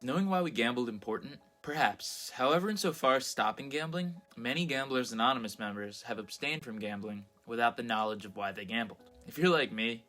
Knowing why we gambled important? Perhaps. However, insofar as stopping gambling, many Gamblers Anonymous members have abstained from gambling without the knowledge of why they gambled. If you're like me,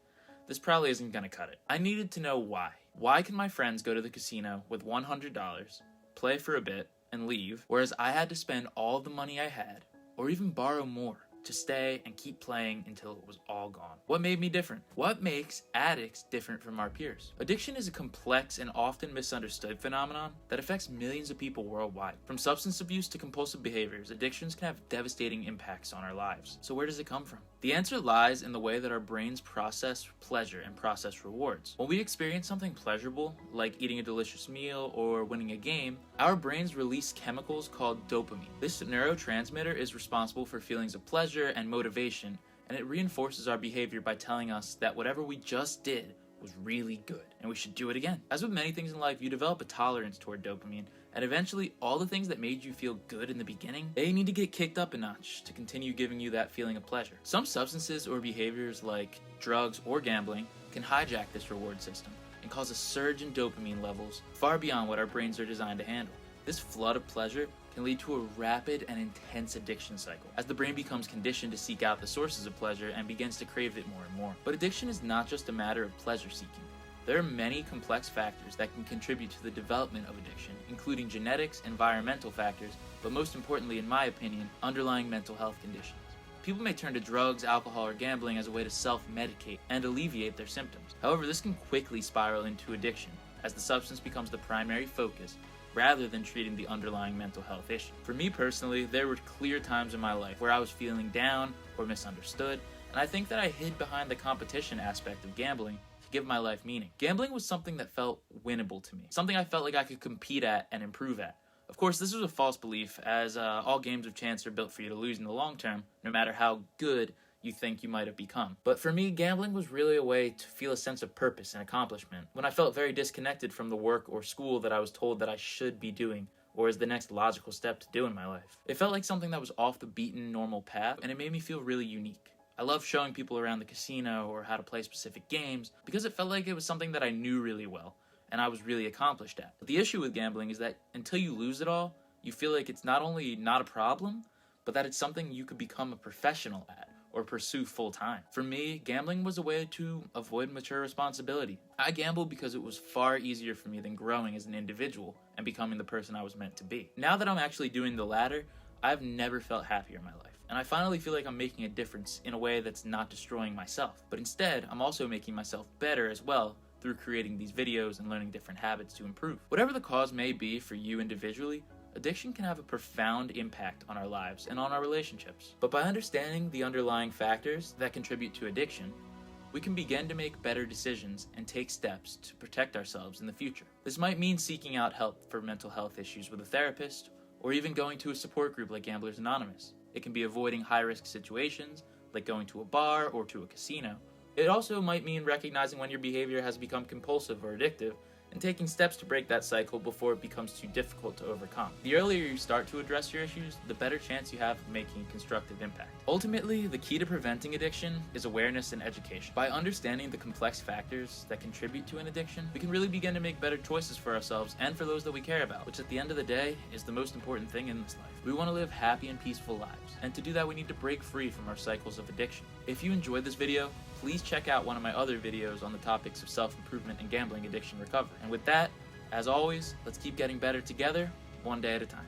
this probably isn't going to cut it. I needed to know why. Why can my friends go to the casino with $100, play for a bit, and leave, whereas I had to spend all the money I had, or even borrow more, to stay and keep playing until it was all gone? What made me different? What makes addicts different from our peers? Addiction is a complex and often misunderstood phenomenon that affects millions of people worldwide. From substance abuse to compulsive behaviors, addictions can have devastating impacts on our lives. So where does it come from? The answer lies in the way that our brains process pleasure and process rewards. When we experience something pleasurable, like eating a delicious meal or winning a game, our brains release chemicals called dopamine. This neurotransmitter is responsible for feelings of pleasure and motivation, and it reinforces our behavior by telling us that whatever we just did was really good and we should do it again. As with many things in life, you develop a tolerance toward dopamine, and eventually all the things that made you feel good in the beginning, they need to get kicked up a notch to continue giving you that feeling of pleasure. Some substances or behaviors like drugs or gambling can hijack this reward system and cause a surge in dopamine levels far beyond what our brains are designed to handle. This flood of pleasure can lead to a rapid and intense addiction cycle, as the brain becomes conditioned to seek out the sources of pleasure and begins to crave it more and more. But addiction is not just a matter of pleasure seeking. There are many complex factors that can contribute to the development of addiction, including genetics, environmental factors, but most importantly, in my opinion, underlying mental health conditions. People may turn to drugs, alcohol, or gambling as a way to self-medicate and alleviate their symptoms. However, this can quickly spiral into addiction, as the substance becomes the primary focus rather than treating the underlying mental health issue. For me personally, there were clear times in my life where I was feeling down or misunderstood, and I think that I hid behind the competition aspect of gambling to give my life meaning. Gambling was something that felt winnable to me, something I felt like I could compete at and improve at. Of course, this was a false belief, as all games of chance are built for you to lose in the long term, no matter how good you think you might have become. But for me, gambling was really a way to feel a sense of purpose and accomplishment when I felt very disconnected from the work or school that I was told that I should be doing, or as the next logical step to do in my life. It felt like something that was off the beaten normal path, and it made me feel really unique. I loved showing people around the casino or how to play specific games because it felt like it was something that I knew really well and I was really accomplished at. But the issue with gambling is that until you lose it all, you feel like it's not only not a problem, but that it's something you could become a professional at or pursue full time. For me, gambling was a way to avoid mature responsibility. I gambled because it was far easier for me than growing as an individual and becoming the person I was meant to be. Now that I'm actually doing the latter, I've never felt happier in my life. And I finally feel like I'm making a difference in a way that's not destroying myself. But instead, I'm also making myself better as well through creating these videos and learning different habits to improve. Whatever the cause may be for you individually, addiction can have a profound impact on our lives and on our relationships. But by understanding the underlying factors that contribute to addiction, we can begin to make better decisions and take steps to protect ourselves in the future. This might mean seeking out help for mental health issues with a therapist, or even going to a support group like Gamblers Anonymous. It can be avoiding high-risk situations, like going to a bar or to a casino. It also might mean recognizing when your behavior has become compulsive or addictive and taking steps to break that cycle before it becomes too difficult to overcome. The earlier you start to address your issues, the better chance you have of making a constructive impact. Ultimately, the key to preventing addiction is awareness and education. By understanding the complex factors that contribute to an addiction, we can really begin to make better choices for ourselves and for those that we care about, which at the end of the day is the most important thing in this life. We want to live happy and peaceful lives, and to do that we need to break free from our cycles of addiction. If you enjoyed this video, please check out one of my other videos on the topics of self-improvement and gambling addiction recovery. And with that, as always, let's keep getting better together, one day at a time.